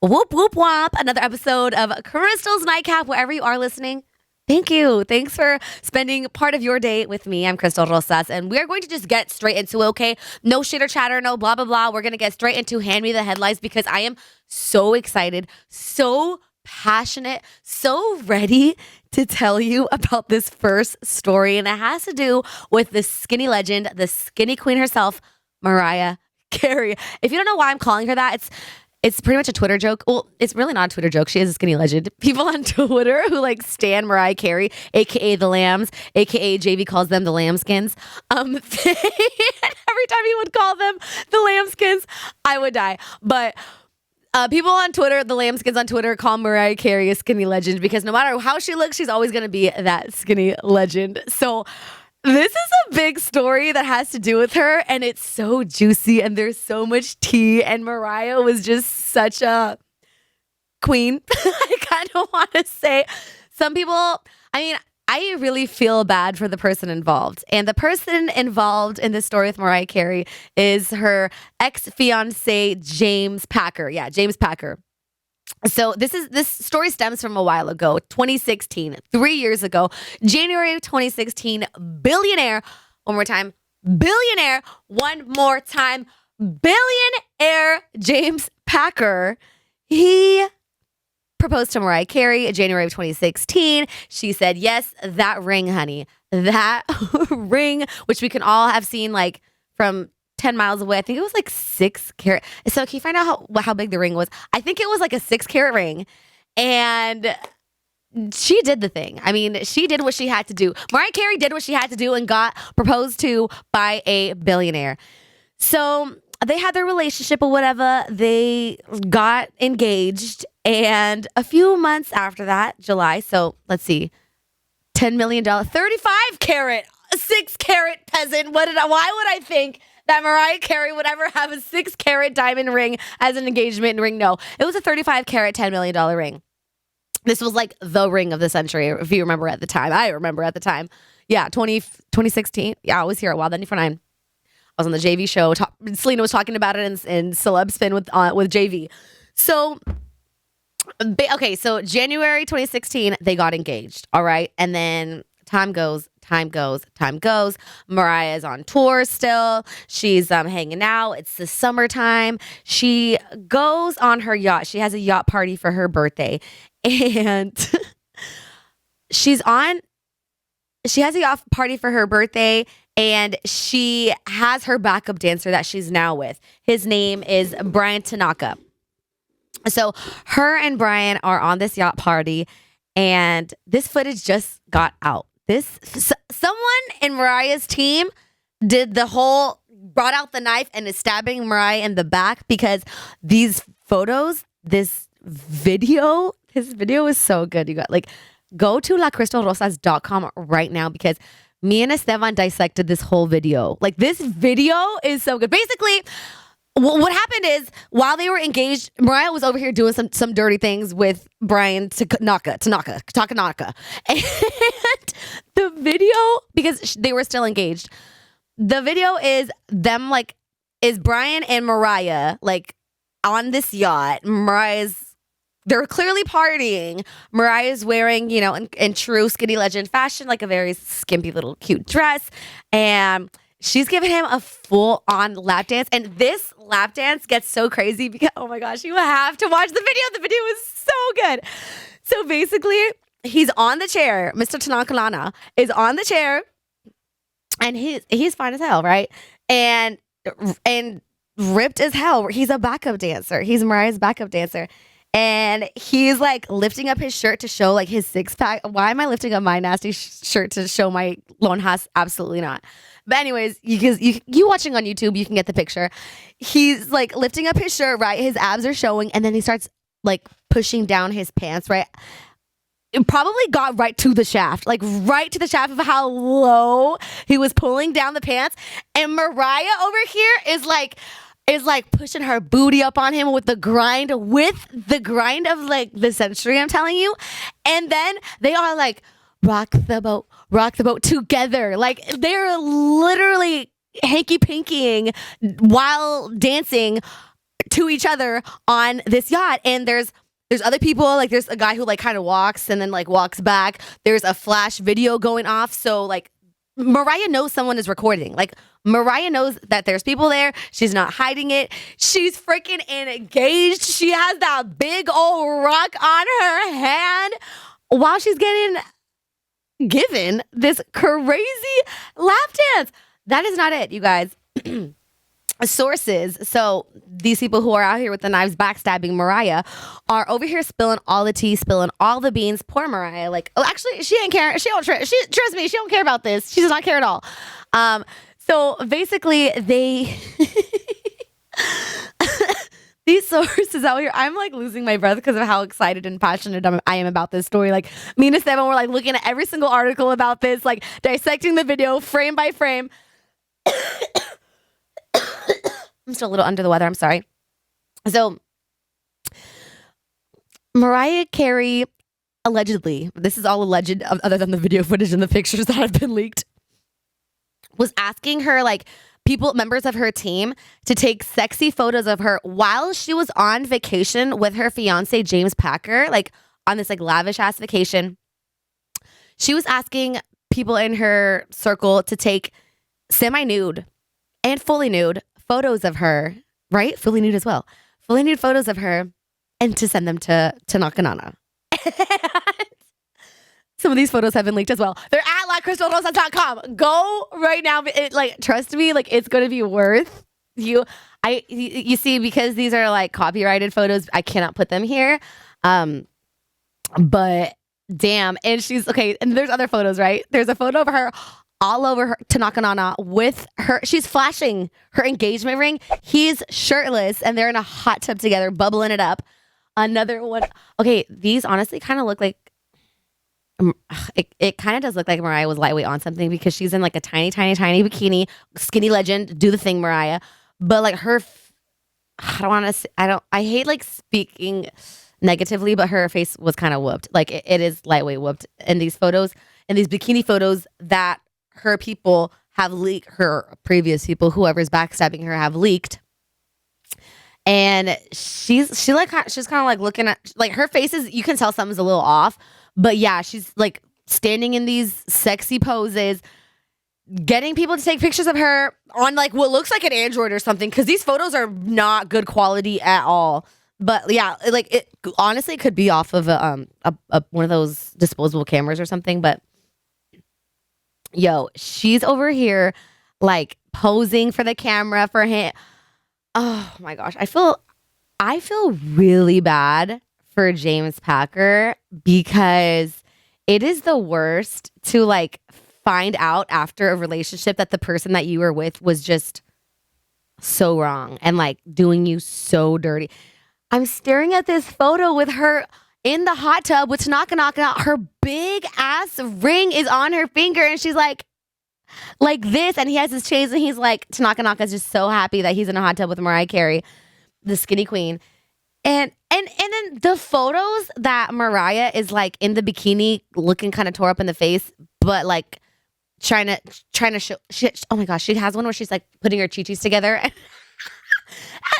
Whoop, whoop, whop. Another episode of Crystal's Nightcap, wherever you are listening. Thank you. Thanks for spending part of your day with me. I'm Crystal Rosas, and we're going to just get straight into it, okay? No shitter chatter, no blah, blah, blah. We're going to get straight into Hand Me the Headlines because I am so excited, so passionate, so ready to tell you about this first story. And it has to do with the skinny legend, the skinny queen herself, Mariah Carey. If you don't know why I'm calling her that, it's pretty much a Twitter joke. Well, it's really not a Twitter joke. She is a skinny legend. People on Twitter who like stan Mariah Carey, aka the Lambs, aka JV calls them the Lambskins. Every time he would call them the Lambskins, I would die. But people on Twitter, the Lambskins on Twitter, call Mariah Carey a skinny legend because no matter how she looks, she's always going to be that skinny legend. So this is a big story that has to do with her, and it's so juicy, and there's so much tea, and Mariah was just such a queen. I kind of want to say some people, I really feel bad for the person involved, and the person involved in this story with Mariah Carey is her ex-fiance, James Packer. Yeah, James Packer. So this story stems from a while ago, 2016, 3 years ago, January of 2016, billionaire, one more time, billionaire, James Packer, he proposed to Mariah Carey in January of 2016. She said, yes, that ring, honey, that ring, which we can all have seen like from 10 miles away. I think it was like 6 carat. So can you find out how big the ring was? I think it was like a 6 carat ring. And she did the thing. I mean, she did what she had to do. Mariah Carey did what she had to do and got proposed to by a billionaire. So they had their relationship or whatever. They got engaged. And a few months after that, July, so let's see, $10 million, 35 carat, 6 carat peasant. Why would I think that Mariah Carey would ever have a 6 carat diamond ring as an engagement ring? No, it was a 35 carat, $10 million ring. This was like the ring of the century, if you remember at the time. I remember at the time. Yeah, 2016. Yeah, I was here at Wild 94.9. I was on the JV show. Selena was talking about it in Celeb Spin with JV. So, okay, so January 2016, they got engaged. All right. And then time goes. Mariah is on tour still. She's hanging out. It's the summertime. She goes on her yacht. She has a yacht party for her birthday. And she has a yacht party for her birthday, and she has her backup dancer that she's now with. His name is Brian Tanaka. So her and Brian are on this yacht party, and this footage just got out. Someone in Mariah's team brought out the knife and is stabbing Mariah in the back because these photos, this video is so good. You got go to lacrystalrosas.com right now because me and Esteban dissected this whole video. Like, this video is so good. Basically, what happened is while they were engaged, Mariah was over here doing some dirty things with Brian Tanaka. And the video, because they were still engaged, the video is them is Brian and Mariah on this yacht. They're clearly partying. Mariah's wearing, in true skinny legend fashion, like a very skimpy little cute dress. And she's giving him a full-on lap dance. And this lap dance gets so crazy because, oh my gosh, you have to watch the video. The video is so good. So basically, he's on the chair. Mr. Tanakalana is on the chair. And he's fine as hell, right? And ripped as hell. He's a backup dancer. He's Mariah's backup dancer. And he's lifting up his shirt to show his six pack. Why am I lifting up my nasty shirt to show my lonjas? Absolutely not. But anyways, you watching on YouTube, you can get the picture. He's lifting up his shirt, right? His abs are showing, and then he starts pushing down his pants, right? It probably got right to the shaft, right to the shaft of how low he was pulling down the pants. And Mariah over here is pushing her booty up on him with the grind of the century, I'm telling you. And then they are rock the boat together. They're literally hanky-pankying while dancing to each other on this yacht. And there's other people, like there's a guy who like kind of walks and then like walks back. There's a flash video going off. So like Mariah knows someone is recording. Like Mariah knows that there's people there. She's not hiding it. She's freaking engaged. She has that big old rock on her hand while she's getting given this crazy lap dance. That is not it, you guys. Sources, so these people who are out here with the knives backstabbing Mariah are over here spilling all the tea, spilling all the beans. Poor Mariah. Like, oh, actually, she ain't care. She don't trust me. She don't care about this. She does not care at all. So basically, they these sources out here. I'm like losing my breath because of how excited and passionate I am about this story. Like me and Esteban were like looking at every single article about this, like dissecting the video frame by frame. I'm still a little under the weather. I'm sorry. So, Mariah Carey, allegedly, this is all alleged other than the video footage and the pictures that have been leaked, was asking her, like, members of her team to take sexy photos of her while she was on vacation with her fiance, James Packer, like, on this, like, lavish-ass vacation. She was asking people in her circle to take semi-nude and fully nude photos of her, right? Fully nude as well. Fully nude photos of her and to send them to Nakanana. Some of these photos have been leaked as well. They're at lacrystalrosa.com. Go right now. Trust me, like it's going to be worth you. You see, because these are like copyrighted photos, I cannot put them here. But damn. And she's okay. And there's other photos, right? There's a photo of her all over her Tanakanana with her. She's flashing her engagement ring. He's shirtless and they're in a hot tub together, bubbling it up. Another one. Okay, these honestly kind of look like it kind of does look like Mariah was lightweight on something because she's in like a tiny bikini. Skinny legend. Do the thing, Mariah. But like her, I hate like speaking negatively, but her face was kind of whooped. Like it is lightweight whooped in these photos, in these bikini photos that her people have leaked, her previous people, whoever's backstabbing her, have leaked. And she's kind of like looking at, like her face is, you can tell something's a little off, but yeah, she's like standing in these sexy poses, getting people to take pictures of her on like what looks like an Android or something, because these photos are not good quality at all. But yeah, like it honestly could be off of a one of those disposable cameras or something, but yo, she's over here like posing for the camera for him. Oh my gosh. I feel really bad for James Packer because it is the worst to like find out after a relationship that the person that you were with was just so wrong and like doing you so dirty. I'm staring at this photo with her in the hot tub with Tanaka knocking out. Her big ass ring is on her finger and she's like this, and he has his chains and he's like, Tanaka is just so happy that he's in a hot tub with Mariah Carey, the skinny queen. And then the photos that Mariah is like in the bikini looking kind of tore up in the face, but like trying to show, oh my gosh, she has one where she's like putting her chi-chis together.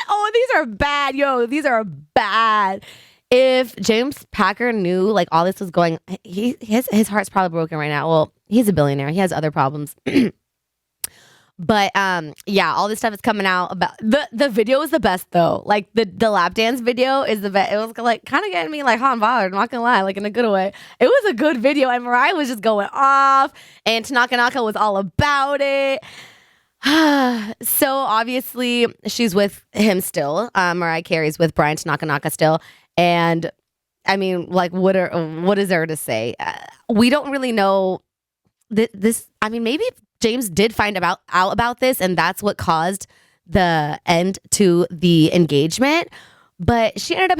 Oh, these are bad. Yo, these are bad. If James Packer knew like all this was going, his heart's probably broken right now. Well, he's a billionaire. He has other problems. But yeah, all this stuff is coming out about the video is the best though. Like the lap dance video is the best. It was like kind of getting me like hot and bothered, I'm not gonna lie, like in a good way. It was a good video and Mariah was just going off and Tanaka was all about it. So obviously she's with him still. Mariah Carey's with Brian Tanaka still. And I mean, like, what is there to say? We don't really know this. I mean, maybe James did find out about this, and that's what caused the end to the engagement. But she ended up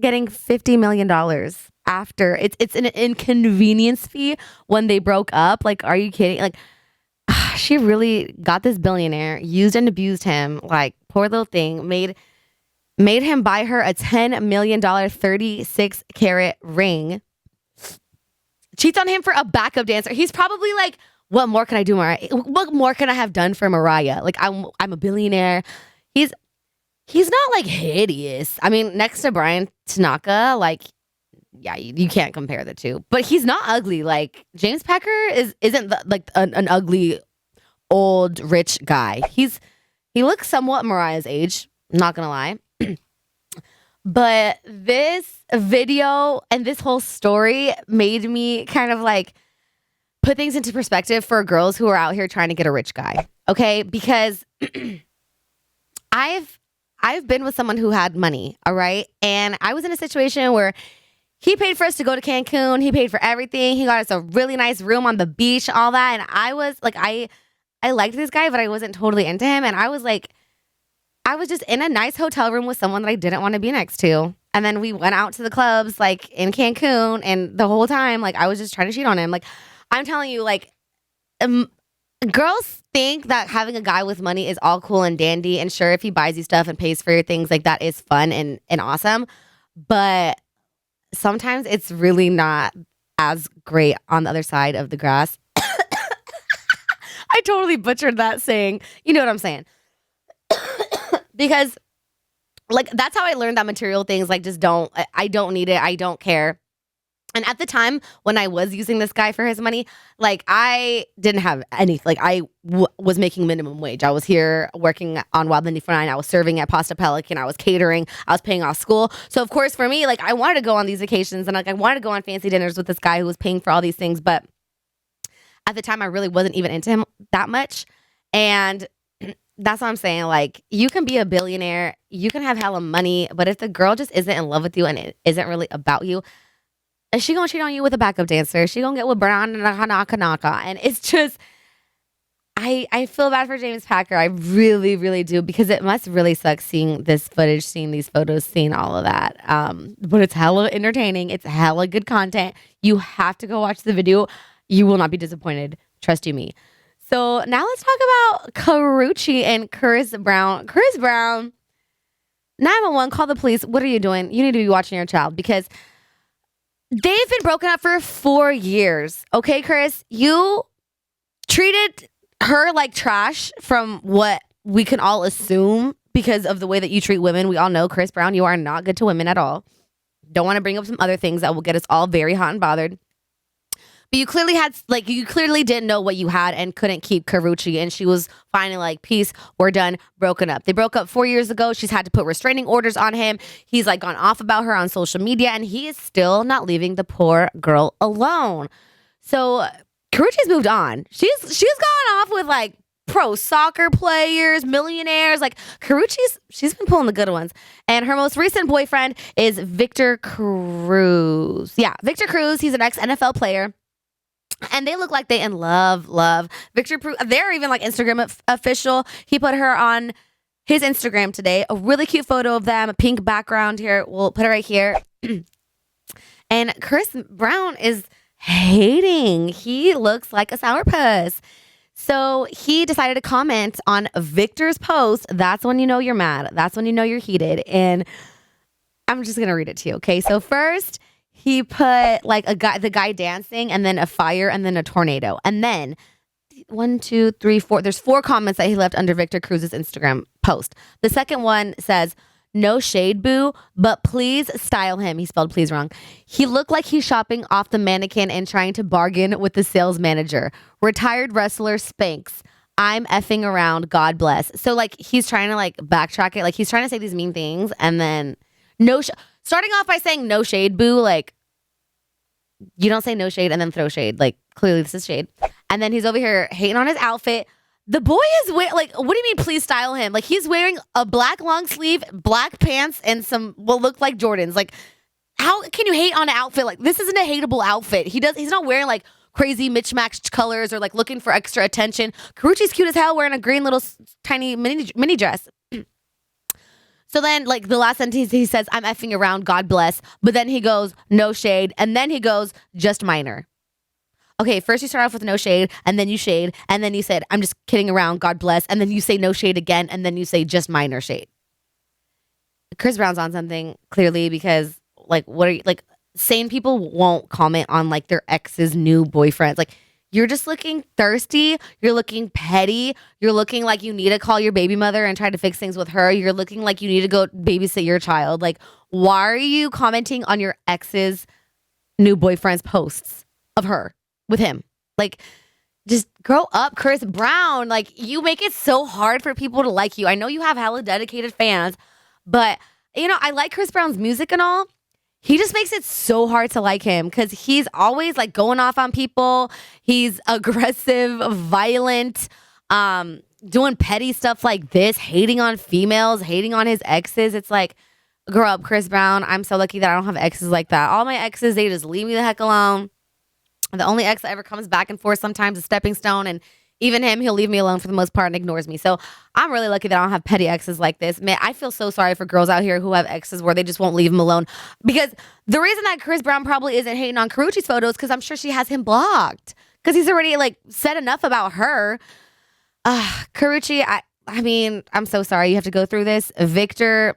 getting $50 million after. It's an inconvenience fee when they broke up. Like, are you kidding? Like, she really got this billionaire, used and abused him. Like, poor little thing, made him buy her a $10 million 36 karat ring. Cheats on him for a backup dancer. He's probably like, what more can I do, Mariah? What more can I have done for Mariah? Like, I'm a billionaire. He's not like hideous. I mean, next to Brian Tanaka, like, yeah, you can't compare the two. But he's not ugly. Like James Packer isn't like an ugly old rich guy. He looks somewhat Mariah's age. Not gonna lie. But this video and this whole story made me kind of like put things into perspective for girls who are out here trying to get a rich guy. Okay, because I've been with someone who had money, all right? And I was in a situation where he paid for us to go to Cancun. He paid for everything. He got us a really nice room on the beach, all that. And I was like, I liked this guy, but I wasn't totally into him. And I was like, I was just in a nice hotel room with someone that I didn't want to be next to. And then we went out to the clubs like in Cancun. And the whole time, like I was just trying to cheat on him. Like I'm telling you, like girls think that having a guy with money is all cool and dandy. And sure, if he buys you stuff and pays for your things, like that is fun and awesome. But sometimes it's really not as great on the other side of the grass. I totally butchered that saying. You know what I'm saying? Because like that's how I learned that material things like just I don't need it. I don't care. And at the time when I was using this guy for his money, like I didn't have any, like was making minimum wage. I was here working on Wild 94.9. I was serving at Pasta Pelican. I was catering. I was paying off school. So of course for me, like I wanted to go on these occasions and like I wanted to go on fancy dinners with this guy who was paying for all these things. But at the time I really wasn't even into him that much. And that's what I'm saying. Like you can be a billionaire, you can have hella money, but if the girl just isn't in love with you and it isn't really about you, is she gonna cheat on you with a backup dancer? She gonna get with Brown and Naka. And it's just, I feel bad for James Packer. I really, really do, because it must really suck seeing this footage, seeing these photos, seeing all of that. But it's hella entertaining. It's hella good content. You have to go watch the video. You will not be disappointed. Trust you me. So now let's talk about Karreuche and Chris Brown. Chris Brown, 911, call the police. What are you doing? You need to be watching your child because they've been broken up for 4 years. Okay, Chris, you treated her like trash from what we can all assume because of the way that you treat women. We all know, Chris Brown, you are not good to women at all. Don't want to bring up some other things that will get us all very hot and bothered. But you clearly didn't know what you had and couldn't keep Karreuche. And she was finally like, peace, we're done, broken up. They broke up 4 years ago. She's had to put restraining orders on him. He's like gone off about her on social media and he is still not leaving the poor girl alone. So Karrueche's moved on. She's gone off with like pro soccer players, millionaires. Like she's been pulling the good ones. And her most recent boyfriend is Victor Cruz. Yeah, Victor Cruz. He's an ex-NFL player. And they look like they in love. Victor Cruz, they're even like Instagram official. He put her on his Instagram today. A really cute photo of them, a pink background here. We'll put it right here. And Chris Brown is hating. He looks like a sourpuss. So he decided to comment on Victor's post. That's when you know you're mad. That's when you know you're heated. And I'm just going to read it to you. Okay. So first, he put like the guy dancing and then a fire and then a tornado. And then 1, 2, 3, 4. There's 4 comments that he left under Victor Cruz's Instagram post. The second one says, no shade, boo, but please style him. He spelled please wrong. He looked like he's shopping off the mannequin and trying to bargain with the sales manager. Retired wrestler Spanx. I'm effing around. God bless. So like he's trying to like backtrack it. Like he's trying to say these mean things and then starting off by saying no shade, boo. Like you don't say no shade and then throw shade. Like clearly this is shade. And then he's over here hating on his outfit. The boy is like, what do you mean please style him? Like he's wearing a black long sleeve, black pants, and some what look like Jordans. Like how can you hate on an outfit? Like this isn't a hateable outfit. He's not wearing like crazy mismatched colors or like looking for extra attention. Karrueche's cute as hell wearing a green little tiny mini dress. So then like the last sentence he says, I'm effing around, God bless. But then he goes, no shade. And then he goes, just minor. Okay, first you start off with no shade, and then you shade, and then you said, I'm just kidding around, God bless, and then you say no shade again, and then you say just minor shade. Chris Brown's on something, clearly, because, like, what are you, like, sane people won't comment on, like, their ex's new boyfriends. Like, you're just looking thirsty. You're looking petty. You're looking like you need to call your baby mother and try to fix things with her. You're looking like you need to go babysit your child. Like, why are you commenting on your ex's new boyfriend's posts of her with him? Like, just grow up, Chris Brown. Like, you make it so hard for people to like you. I know you have hella dedicated fans, but, I like Chris Brown's music and all. He just makes it so hard to like him because he's always like going off on people. He's aggressive, violent, doing petty stuff like this, hating on females, hating on his exes. It's like, grow up, Chris Brown. I'm so lucky that I don't have exes like that. All my exes, they just leave me the heck alone. The only ex that ever comes back and forth sometimes is Stepping Stone, and even him, he'll leave me alone for the most part and ignores me. So I'm really lucky that I don't have petty exes like this. Man, I feel so sorry for girls out here who have exes where they just won't leave them alone. Because the reason that Chris Brown probably isn't hating on Karrueche's photos, because I'm sure she has him blocked. Because he's already like said enough about her. Karrueche, I mean, I'm so sorry you have to go through this. Victor,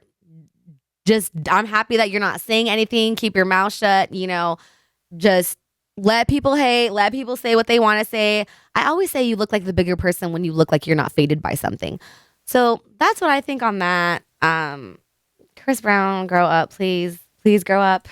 I'm happy that you're not saying anything. Keep your mouth shut, just let people hate, let people say what they want to say. I always say you look like the bigger person when you look like you're not faded by something. So that's what I think on that. Chris Brown, grow up, please. Please grow up.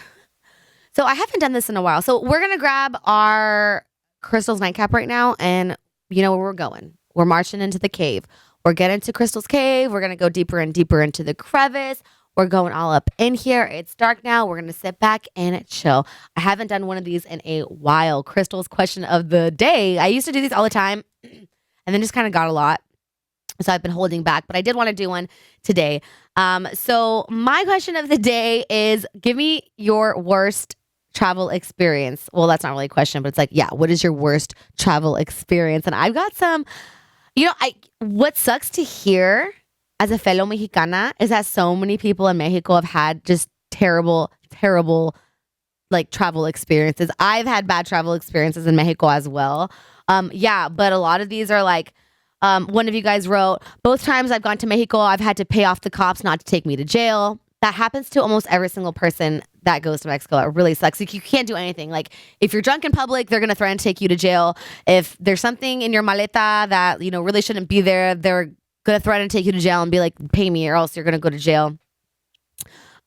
So I haven't done this in a while. So we're going to grab our Crystal's nightcap right now, and you know where we're going. We're marching into the cave. We're getting to Crystal's cave. We're going to go deeper and deeper into the crevice. We're going all up in here. It's dark now. We're going to sit back and chill. I haven't done one of these in a while. Crystal's question of the day. I used to do these all the time and then just kind of got a lot. So I've been holding back, but I did want to do one today. So my question of the day is, give me your worst travel experience. Well, that's not really a question, but it's like, yeah, what is your worst travel experience? And I've got some, what sucks to hear as a fellow Mexicana is that so many people in Mexico have had just terrible, terrible like travel experiences. I've had bad travel experiences in Mexico as well. But a lot of these are like, one of you guys wrote, both times I've gone to Mexico, I've had to pay off the cops not to take me to jail. That happens to almost every single person that goes to Mexico. It really sucks. Like, you can't do anything. Like, if you're drunk in public, they're going to threaten to take you to jail. If there's something in your maleta that, really shouldn't be there, they're going to threaten to take you to jail and be like, pay me or else you're going to go to jail.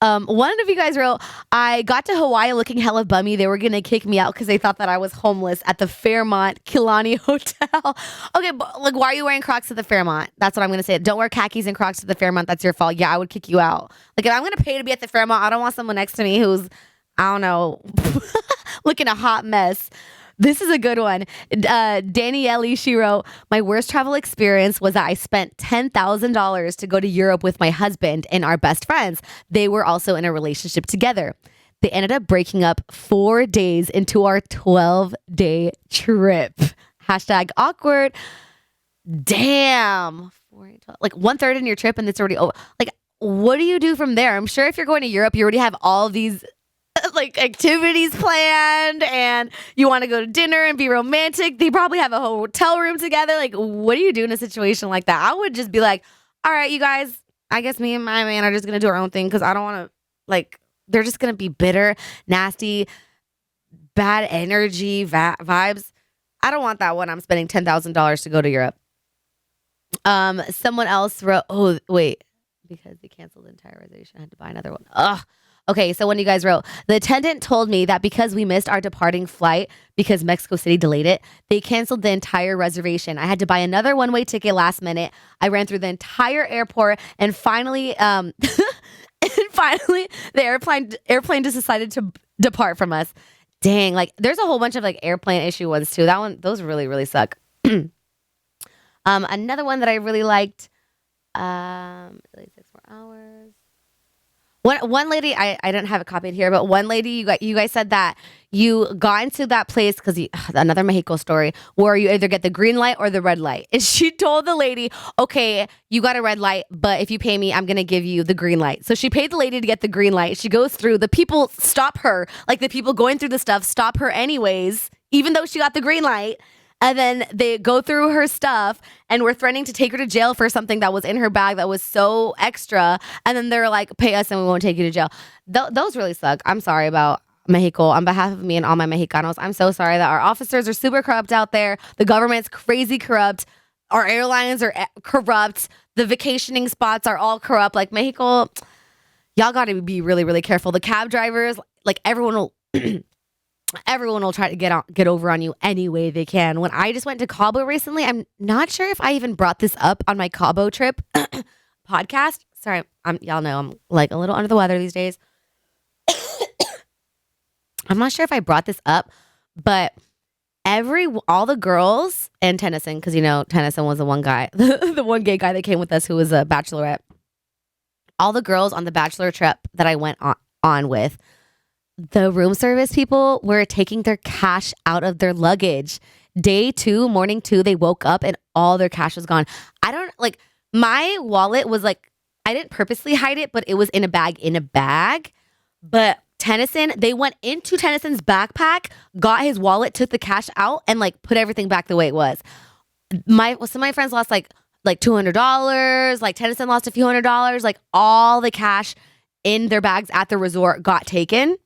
One of you guys wrote, I got to Hawaii looking hella bummy. They were going to kick me out because they thought that I was homeless at the Fairmont Kilani Hotel. Okay, but like, why are you wearing Crocs at the Fairmont? That's what I'm going to say. Don't wear khakis and Crocs at the Fairmont. That's your fault. Yeah, I would kick you out. Like, if I'm going to pay to be at the Fairmont, I don't want someone next to me who's, I don't know, looking a hot mess. This is a good one. Danielle, she wrote, my worst travel experience was that I spent $10,000 to go to Europe with my husband and our best friends. They were also in a relationship together. They ended up breaking up 4 days into our 12-day trip. Hashtag awkward. Damn. Like 1/3 in your trip and it's already over. Like, what do you do from there? I'm sure if you're going to Europe, you already have all of these like activities planned and you want to go to dinner and be romantic. They probably have a hotel room together. Like, what do you do in a situation like that? I would just be like, all right, you guys, I guess me and my man are just going to do our own thing because I don't want to, like, they're just going to be bitter, nasty, bad energy, vibes. I don't want that when I'm spending $10,000 to go to Europe. Someone else wrote, oh, wait, because they canceled the entire reservation. I had to buy another one. Ugh. Okay, so when you guys wrote, the attendant told me that because we missed our departing flight because Mexico City delayed it, they canceled the entire reservation. I had to buy another one-way ticket last minute. I ran through the entire airport and finally, the airplane just decided to depart from us. Dang, like there's a whole bunch of like airplane issue ones too. Those really, really suck. Another one that I really liked, 6 more hours. One lady, I didn't have it copied here, but one lady, you guys said that you got into that place because another Mexico story where you either get the green light or the red light. And she told the lady, okay, you got a red light, but if you pay me, I'm going to give you the green light. So she paid the lady to get the green light. She goes through, the people stop her, like the people going through the stuff stop her anyways, even though she got the green light. And then they go through her stuff and were threatening to take her to jail for something that was in her bag that was so extra. And then they're like, pay us and we won't take you to jail. Those really suck. I'm sorry about Mexico, on behalf of me and all my Mexicanos, I'm so sorry that our officers are super corrupt out there. The government's crazy corrupt. Our airlines are corrupt. The vacationing spots are all corrupt. Like Mexico, y'all got to be really, really careful. The cab drivers, like everyone will, everyone will try to get over on you any way they can. When I just went to Cabo recently, I'm not sure if I even brought this up on my Cabo trip podcast. Sorry, y'all know I'm like a little under the weather these days. I'm not sure if I brought this up, but all the girls in Tennyson, because Tennyson was the one guy, the one gay guy that came with us who was a bachelorette. All the girls on the bachelor trip that I went on with, the room service people were taking their cash out of their luggage. Morning 2, they woke up and all their cash was gone. My wallet was like, I didn't purposely hide it, but it was in a bag. But Tennyson, they went into Tennyson's backpack, got his wallet, took the cash out, and like put everything back the way it was. Some of my friends lost like $200. Like Tennyson lost a few $100s. Like all the cash in their bags at the resort got taken.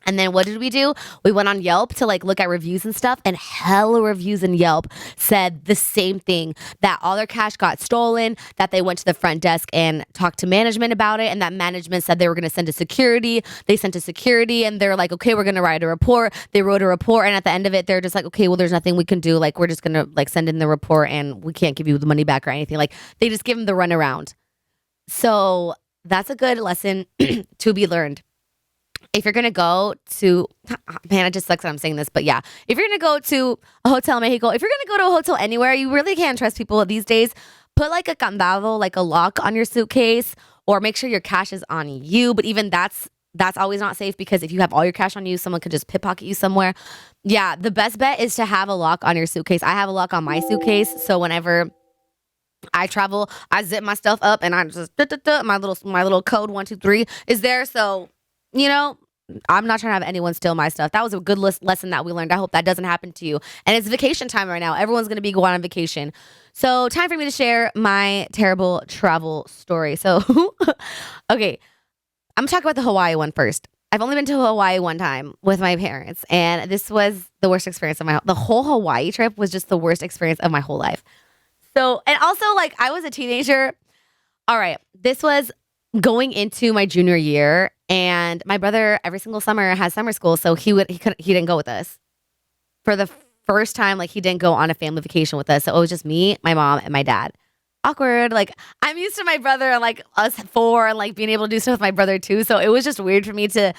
And then what did we do? We went on Yelp to like look at reviews and stuff, and hella reviews in Yelp said the same thing, that all their cash got stolen, that they went to the front desk and talked to management about it, and that management said they were going to send to security. They sent to security and they're like, okay, we're going to write a report. They wrote a report, and at the end of it, they're just like, okay, well, there's nothing we can do. Like, we're just going to like send in the report and we can't give you the money back or anything. Like, they just give them the runaround. So that's a good lesson to be learned. If you're going to go to, man, it just sucks that I'm saying this, but yeah, if you're going to go to a hotel in Mexico, if you're going to go to a hotel anywhere, you really can't trust people these days. Put like a candado, like a lock on your suitcase, or make sure your cash is on you. But even that's always not safe, because if you have all your cash on you, someone could just pickpocket you somewhere. Yeah, the best bet is to have a lock on your suitcase. I have a lock on my suitcase, so whenever I travel, I zip my stuff up and I just my little code 123 is there. So I'm not trying to have anyone steal my stuff. That was a good lesson that we learned. I hope that doesn't happen to you. And it's vacation time right now. Everyone's going to be going on vacation. So time for me to share my terrible travel story. So, okay, I'm talking about the Hawaii one first. I've only been to Hawaii one time with my parents, and this was the worst experience of the whole Hawaii trip was just the worst experience of my whole life. So, and also like I was a teenager. All right, this was going into my junior year, and my brother every single summer has summer school, so he didn't go with us for the first time. Like, he didn't go on a family vacation with us, so it was just me, my mom, and my dad. Awkward. Like, I'm used to my brother and like us four and like being able to do stuff with my brother too, so it was just weird for me to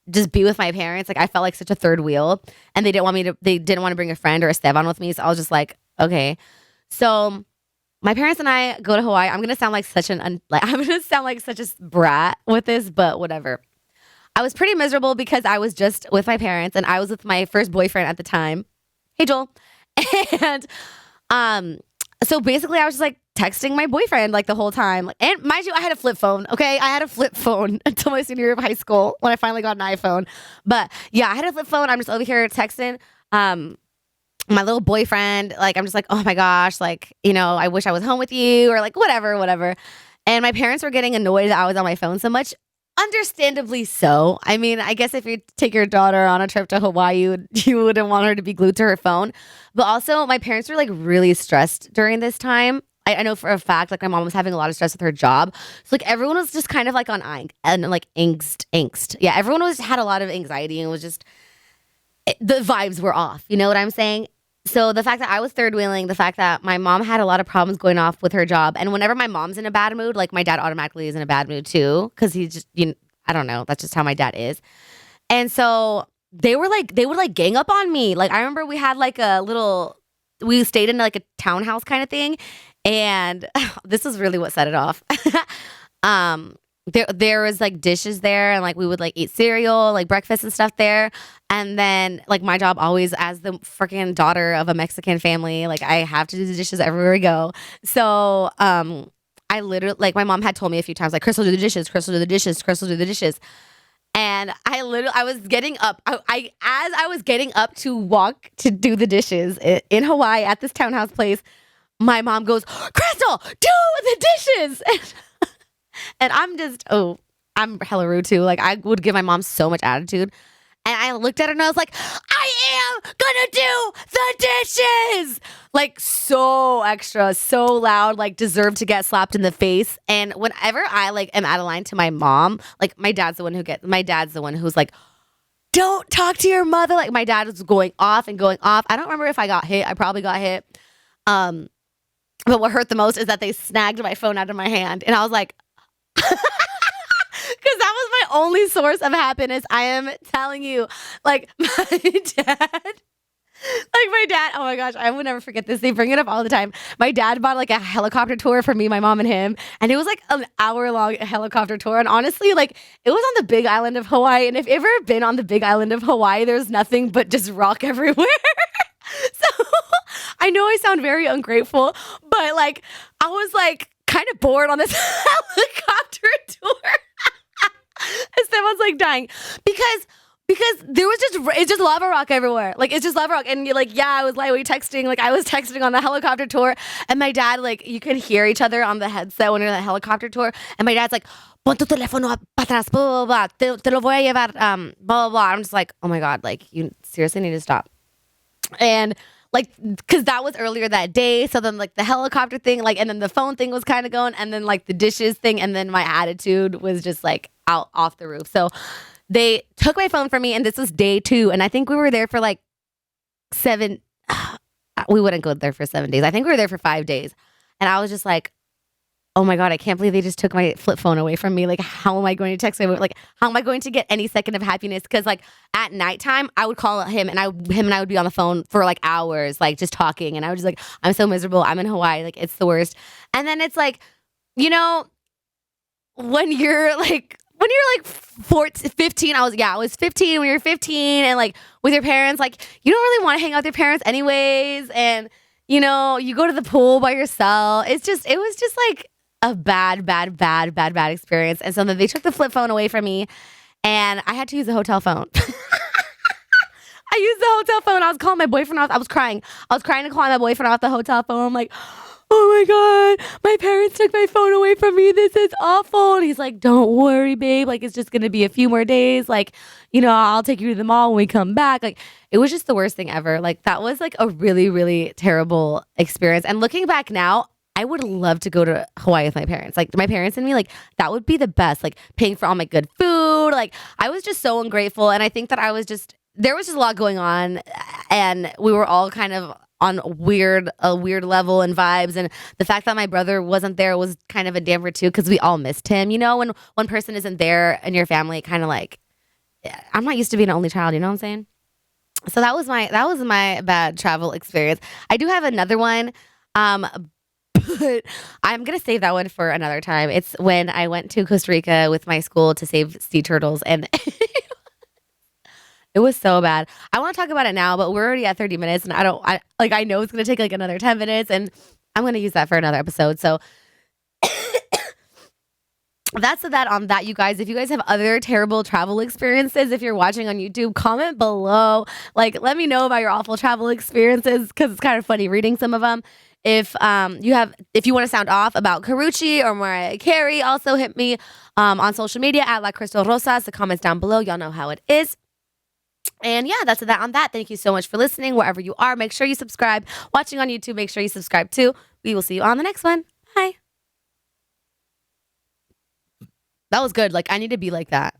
just be with my parents. Like, I felt like such a third wheel, and they didn't want to bring a friend or a Esteban with me, so I was just like, okay. So my parents and I go to Hawaii. I'm gonna sound like such a brat with this, but whatever. I was pretty miserable because I was just with my parents, and I was with my first boyfriend at the time. Hey, Joel. And so basically I was just like texting my boyfriend like the whole time. And mind you, I had a flip phone. Okay, I had a flip phone until my senior year of high school when I finally got an iPhone. But yeah, I had a flip phone. I'm just over here texting my little boyfriend. Like, I'm just like, oh my gosh, like, I wish I was home with you, or like whatever. And my parents were getting annoyed that I was on my phone so much. Understandably so. I mean, I guess if you take your daughter on a trip to Hawaii, you wouldn't want her to be glued to her phone. But also, my parents were like really stressed during this time. I know for a fact, like, my mom was having a lot of stress with her job. So like everyone was just kind of like on angst. Yeah, everyone had a lot of anxiety, and it was just, the vibes were off. You know what I'm saying? So the fact that I was third wheeling, the fact that my mom had a lot of problems going off with her job, and whenever my mom's in a bad mood, like, my dad automatically is in a bad mood too, because he's just, I don't know, that's just how my dad is. And so they would like gang up on me. Like, I remember we stayed in like a townhouse kind of thing, and this is really what set it off. There was like dishes there, and like we would like eat cereal, like breakfast and stuff there. And then like my job always, as the freaking daughter of a Mexican family, like I have to do the dishes everywhere we go. So I literally, like, my mom had told me a few times, like, Crystal, do the dishes, Crystal, do the dishes, Crystal, do the dishes. And I was getting up. As I was getting up to walk to do the dishes in Hawaii at this townhouse place, my mom goes, Crystal, do the dishes. And I'm just, I'm hella rude too. Like I would give my mom so much attitude. And I looked at her and I was like, I am gonna do the dishes. Like so extra, so loud, like deserve to get slapped in the face. And whenever I like am out of line to my mom, like my dad's the one who's like, don't talk to your mother. Like my dad was going off and going off. I don't remember if I got hit. I probably got hit. But what hurt the most is that they snagged my phone out of my hand. And I was like, because that was my only source of happiness. I am telling you, like my dad, oh my gosh, I will never forget this. They bring it up all the time. My dad bought like a helicopter tour for me, my mom, and him. And it was like an hour-long helicopter tour. And honestly, like it was on the big island of Hawaii. And if you've ever been on the big island of Hawaii, there's nothing but just rock everywhere. So I know I sound very ungrateful, but like I was like kind of bored on this helicopter tour. Esteban's like dying because there was it's just lava rock everywhere. Like it's just lava rock. And you're like, yeah, I was lightweight texting. Like I was texting on the helicopter tour. And my dad, like you could hear each other on the headset when you're on the helicopter tour. And my dad's like, pon tu teléfono para atrás, blah, blah, blah. Te lo voy a llevar, blah, blah, blah. I'm just like, oh my God, like you seriously need to stop. And like, cause that was earlier that day. So then like the helicopter thing, like, and then the phone thing was kind of going, and then like the dishes thing. And then my attitude was just like out off the roof. So they took my phone from me, and this was day 2. And I think we were there for like 7, we wouldn't go there for 7 days. I think we were there for 5 days. And I was just like, oh my God, I can't believe they just took my flip phone away from me. Like, how am I going to text him? Like, how am I going to get any second of happiness? Because like at nighttime, I would call him and I would be on the phone for like hours, like just talking. And I was just like, I'm so miserable. I'm in Hawaii. Like, it's the worst. And then it's like, you know, when you're like 14, 15, I was 15 when you're 15 and like with your parents, like you don't really want to hang out with your parents anyways. And, you know, you go to the pool by yourself. It was just like a bad experience. And so then they took the flip phone away from me and I had to use the hotel phone. I used the hotel phone. I was calling my boyfriend off. I was crying to call my boyfriend off the hotel phone. I'm like, oh my God, my parents took my phone away from me. This is awful. And he's like, don't worry, babe. Like, it's just going to be a few more days. Like, you know, I'll take you to the mall when we come back. Like, it was just the worst thing ever. Like, that was like a really, really terrible experience. And looking back now, I would love to go to Hawaii with my parents. Like, my parents and me, like, that would be the best. Like, paying for all my good food. Like, I was just so ungrateful. And I think that there was just a lot going on. And we were all kind of on a weird level and vibes. And the fact that my brother wasn't there was kind of a damper too, because we all missed him. You know, when one person isn't there in your family, kind of like, I'm not used to being an only child, you know what I'm saying? So that was my bad travel experience. I do have another one, but I'm gonna save that one for another time. It's when I went to Costa Rica with my school to save sea turtles, and it was so bad. I want to talk about it now, but we're already at 30 minutes, and I know it's gonna take like another 10 minutes, and I'm gonna use that for another episode. So that's that on that, you guys. If you guys have other terrible travel experiences, if you're watching on YouTube, comment below. Like, let me know about your awful travel experiences, because it's kind of funny reading some of them. If you want to sound off about Karreuche or Mariah Carey, also hit me on social media at La Crystal Rosas. The comments down below, y'all know how it is. And yeah, that's that on that. Thank you so much for listening wherever you are. Make sure you subscribe. Watching on YouTube, make sure you subscribe too. We will see you on the next one. Bye. That was good. Like, I need to be like that.